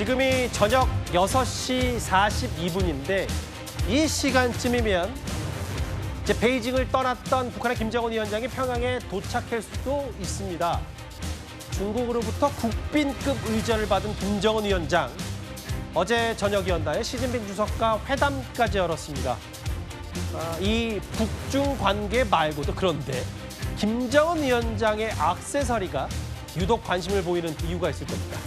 지금이 저녁 6시 42분인데 이 시간쯤이면 이제 베이징을 떠났던 북한의 김정은 위원장이 평양에 도착할 수도 있습니다. 중국으로부터 국빈급 의전을 받은 김정은 위원장. 어제 저녁이었나요? 시진핑 주석과 회담까지 열었습니다. 이 북중 관계 말고도 그런데 김정은 위원장의 액세서리가 유독 관심을 보이는 이유가 있을 겁니다.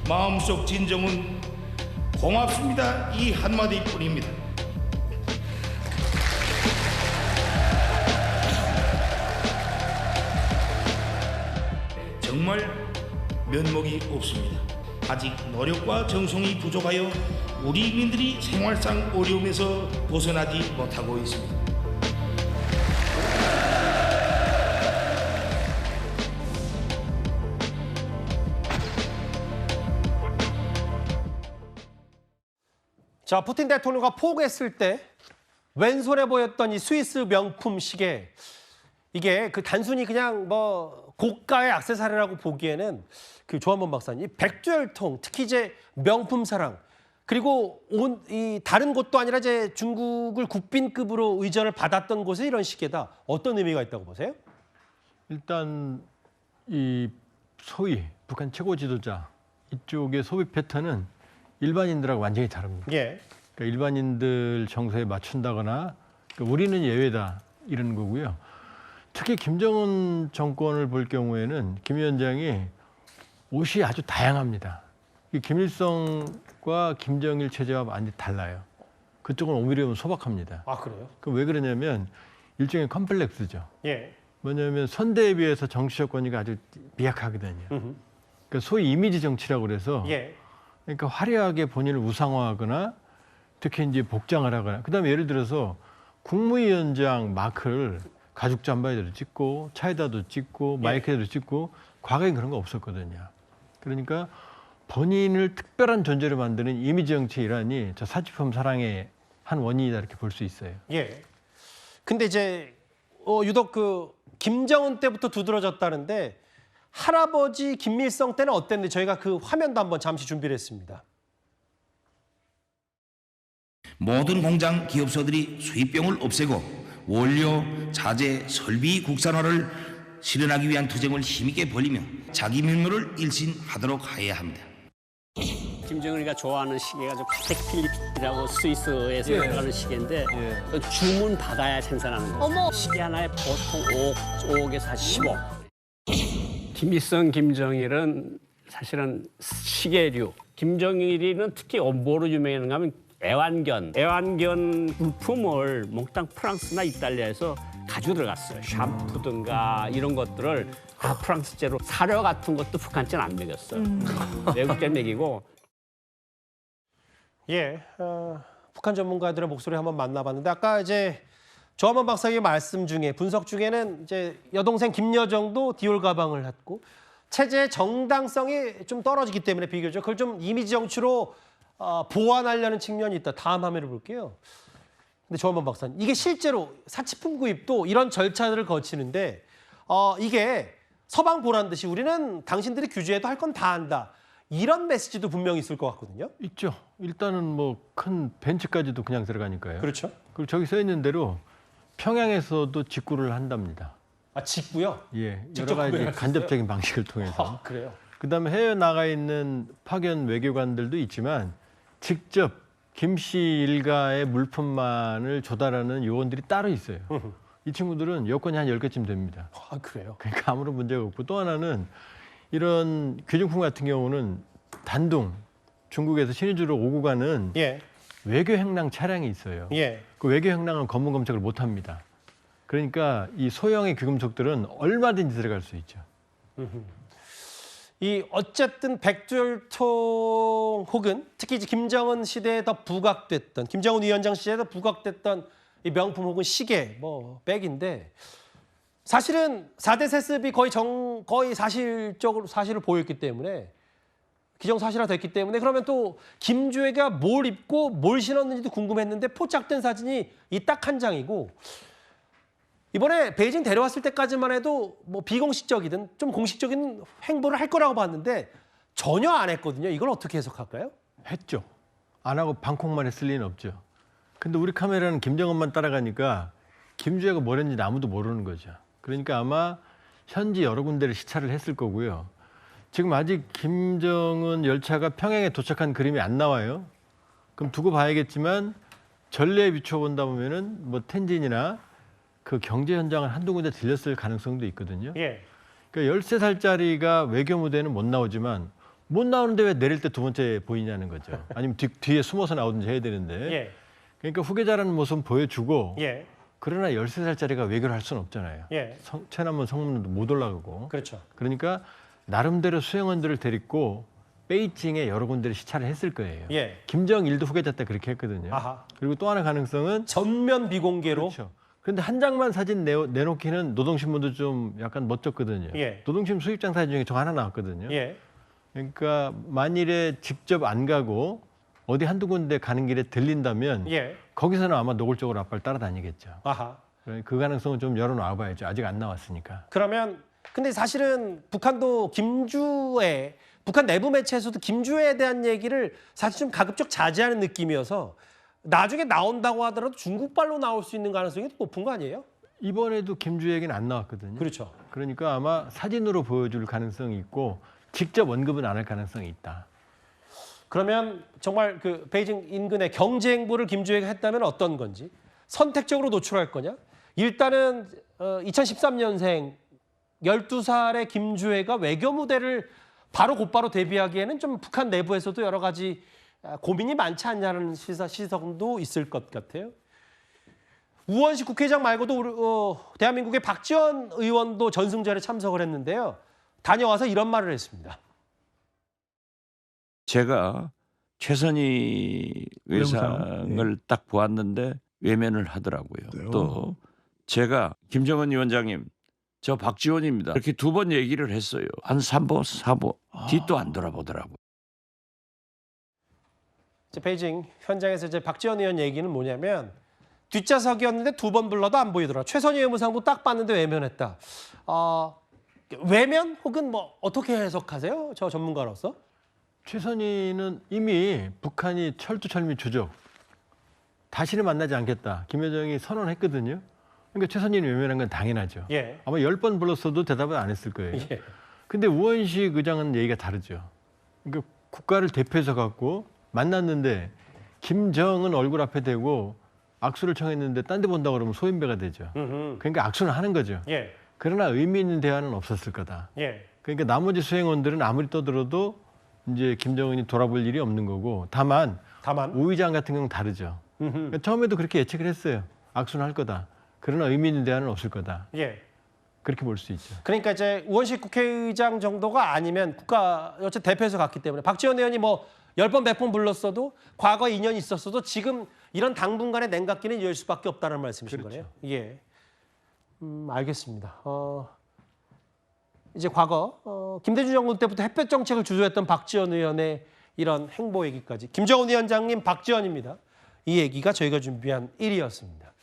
마음속 진정은 고맙습니다. 이 한마디뿐입니다. 정말 면목이 없습니다. 아직 노력과 정성이 부족하여 우리 민들이 생활상 어려움에서 벗어나지 못하고 있습니다. 자, 푸틴 대통령과 포옹했을 때 왼손에 보였던 이 스위스 명품 시계, 이게 그 단순히 그냥 뭐 고가의 액세서리라고 보기에는 그 조한범 박사님, 백두혈통, 특히 이제 명품 사랑, 그리고 이 다른 곳도 아니라 이제 중국을 국빈급으로 의전을 받았던 곳에 이런 시계다. 어떤 의미가 있다고 보세요? 일단 이 소위 북한 최고 지도자 이쪽의 소비 패턴은 일반인들하고 완전히 다릅니다. 예. 그러니까 일반인들 정서에 맞춘다거나 그러니까 우리는 예외다 이런 거고요. 특히 김정은 정권을 볼 경우에는 김 위원장이 옷이 아주 다양합니다. 김일성과 김정일 체제와 완전히 달라요. 그쪽은 오히려 소박합니다. 아, 그래요? 그럼 왜 그러냐면 일종의 컴플렉스죠. 예. 뭐냐면 선대에 비해서 정치 조건이 아주 미약하거든요. 그러니까 소위 이미지 정치라고 그래서 예. 그러니까 화려하게 본인을 우상화하거나 특히 이제 복장을 하거나 그다음에 예를 들어서 국무위원장 마크를 가죽 잠바에도 찍고 차에다도 찍고 마이크에도 찍고 과거엔 그런 거 없었거든요. 그러니까 본인을 특별한 존재로 만드는 이미지 정치의 일환이 저 사치품 사랑의 한 원인이다 이렇게 볼 수 있어요. 예. 근데 이제 유독 그 김정은 때부터 두드러졌다는데 할아버지 김일성 때는 어땠는지 저희가 그 화면도 한번 잠시 준비를 했습니다. 모든 공장 기업소들이 수입병을 없애고 원료, 자재, 설비 국산화를 실현하기 위한 투쟁을 힘있게 벌이며 자기 면모를 일신하도록 하여야 합니다. 김정은이가 좋아하는 시계가 파텍 필립이라고 스위스에서 들어가는 시계인데 그 주문 받아야 생산하는 거예요. 어머. 시계 하나에 보통 5억에서 한 10억. 김일성, 김정일은 사실은 시계류. 김정일이는 특히 뭐로 유명했는가 하면 애완견 물품을 몽땅 프랑스나 이탈리아에서 가지고 들어갔어요. 샴푸든가 이런 것들을 다 프랑스제로 사료 같은 것도 북한제는 안 먹였어요. 외국제 먹이고. 예, 북한 전문가들의 목소리 한번 만나봤는데 아까 이제 조한범 박사의 말씀 중에 분석 중에는 이제 여동생 김여정도 디올 가방을 했고 체제의 정당성이 좀 떨어지기 때문에 비교적 그걸 좀 이미지 정치로 보완하려는 측면이 있다. 다음 화면을 볼게요. 근데 조한범 박사님, 이게 실제로 사치품 구입도 이런 절차들을 거치는데 이게 서방 보란 듯이 우리는 당신들이 규제해도 할 건 다 한다. 이런 메시지도 분명히 있을 것 같거든요. 있죠. 일단은 뭐 큰 벤츠까지도 그냥 들어가니까요. 그렇죠. 그리고 저기 써 있는 대로 평양에서도 직구를 한답니다. 아, 직구요? 예, 직접 여러 가지 구매할 수 간접적인 방식을 통해서. 아, 그래요? 그다음에 해외 나가 있는 파견 외교관들도 있지만 직접 김 씨 일가의 물품만을 조달하는 요원들이 따로 있어요. 이 친구들은 여권이 한 10개쯤 됩니다. 아, 그래요? 그러니까 아무런 문제가 없고 또 하나는 이런 귀중품 같은 경우는 단둥 중국에서 신의주로 오고 가는 예. 외교 행랑 차량이 있어요. 예. 그 외교 행랑은 검문 검색을 못 합니다. 그러니까 이 소형의 귀금속들은 얼마든지 들어갈 수 있죠. 이 어쨌든 백두혈통 혹은 특히 이제 김정은 시대에 더 부각됐던 김정은 위원장 시대에 더 부각됐던 이 명품 혹은 시계, 뭐 백인데 사실은 4대 세습이 거의 사실을 보였기 때문에 기정사실화 됐기 때문에 그러면 또 김주애가 뭘 입고 뭘 신었는지도 궁금했는데 포착된 사진이 이 딱 한 장이고 이번에 베이징 데려왔을 때까지만 해도 뭐 비공식적이든 좀 공식적인 행보를 할 거라고 봤는데 전혀 안 했거든요. 이걸 어떻게 해석할까요? 했죠. 안 하고 방콕만 했을 리는 없죠. 근데 우리 카메라는 김정은만 따라가니까 김주애가 뭘 했는지 아무도 모르는 거죠. 그러니까 아마 현지 여러 군데를 시찰을 했을 거고요. 지금 아직 김정은 열차가 평양에 도착한 그림이 안 나와요. 그럼 두고 봐야겠지만 전례에 비춰본다 보면은 뭐 텐진이나 그 경제 현장을 한두 군데 들렸을 가능성도 있거든요. 예. 그러니까 13살짜리가 외교 무대는 못 나오지만 못 나오는데 왜 내릴 때 두 번째 보이냐는 거죠. 아니면 뒤에 숨어서 나오든지 해야 되는데. 예. 그러니까 후계자라는 모습 보여주고 예. 그러나 13살짜리가 외교를 할 수는 없잖아요. 예. 최남원 성문도 못 올라가고. 그렇죠. 그러니까 나름대로 수행원들을 데리고 베이징에 여러 군데를 시찰을 했을 거예요. 예. 김정일도 후계자 때 그렇게 했거든요. 아하. 그리고 또 하나 가능성은 전면 비공개로. 그렇죠. 그런데 한 장만 사진 내놓기는 노동신문도 좀 약간 멋졌거든요. 예. 노동신문 수입장 사진 중에 저 하나 나왔거든요. 예. 그러니까 만일에 직접 안 가고 어디 한두 군데 가는 길에 들린다면 예. 거기서는 아마 노골적으로 아빠를 따라다니겠죠. 아하. 그 가능성은 좀 열어놔 봐야죠. 아직 안 나왔으니까. 그러면 근데 사실은 북한도 김주애 북한 내부 매체에서도 김주애에 대한 얘기를 사실 좀 가급적 자제하는 느낌이어서 나중에 나온다고 하더라도 중국발로 나올 수 있는 가능성이 높은 거 아니에요? 이번에도 김주애 얘기는 안 나왔거든요. 그렇죠. 그러니까 아마 사진으로 보여줄 가능성이 있고 직접 언급은 안 할 가능성이 있다. 그러면 정말 그 베이징 인근의 경제 행보를 김주애가 했다면 어떤 건지 선택적으로 노출할 거냐? 일단은 2013년생 12살의 김주애가 외교 무대를 바로 곧바로 데뷔하기에는 좀 북한 내부에서도 여러 가지 고민이 많지 않냐는 시선도 있을 것 같아요. 우원식 국회의장 말고도 대한민국의 박지원 의원도 전승절에 참석을 했는데요. 다녀와서 이런 말을 했습니다. 제가 최선희 외상을 딱 보았는데 외면을 하더라고요. 또 제가 김정은 위원장님 저 박지원입니다. 이렇게 두 번 얘기를 했어요. 한 3보, 4보 뒤도 안 돌아보더라고요. 베이징 현장에서 이제 박지원 의원 얘기는 뭐냐면 뒷좌석이었는데 두 번 불러도 안 보이더라. 최선희 외무상도 딱 봤는데 외면했다. 외면 혹은 뭐 어떻게 해석하세요? 저 전문가로서? 최선희는 이미 북한이 철두철미 주적 다시는 만나지 않겠다. 김여정이 선언했거든요. 그러니까 최선희는 외면한 건 당연하죠. 예. 아마 10번 불렀어도 대답을 안 했을 거예요. 예. 근데 우원식 의장은 얘기가 다르죠. 그러니까 국가를 대표해서 갖고 만났는데 김정은 얼굴 앞에 대고 악수를 청했는데 딴 데 본다고 그러면 소인배가 되죠. 그러니까 악수는 하는 거죠. 예. 그러나 의미 있는 대화는 없었을 거다. 예. 그러니까 나머지 수행원들은 아무리 떠들어도 이제 김정은이 돌아볼 일이 없는 거고 다만 우 의장 같은 경우는 다르죠. 그러니까 처음에도 그렇게 예측을 했어요. 악수는 할 거다. 그러나 의미 있는 대화는 없을 거다. 예. 그렇게 볼 수 있죠. 그러니까 이제 우원식 국회의장 정도가 아니면 국가 어쨌든 대표해서 갔기 때문에 박지원 의원이 뭐 10번 100번 불렀어도 과거 인연이 있었어도 지금 이런 당분간의 냉각기는 이을 수밖에 없다는 말씀이신 그렇죠. 거네요. 예. 알겠습니다. 이제 과거 김대중 정부 때부터 햇볕 정책을 주도했던 박지원 의원의 이런 행보 얘기까지 김정은 위원장님 박지원입니다. 이 얘기가 저희가 준비한 1위였습니다.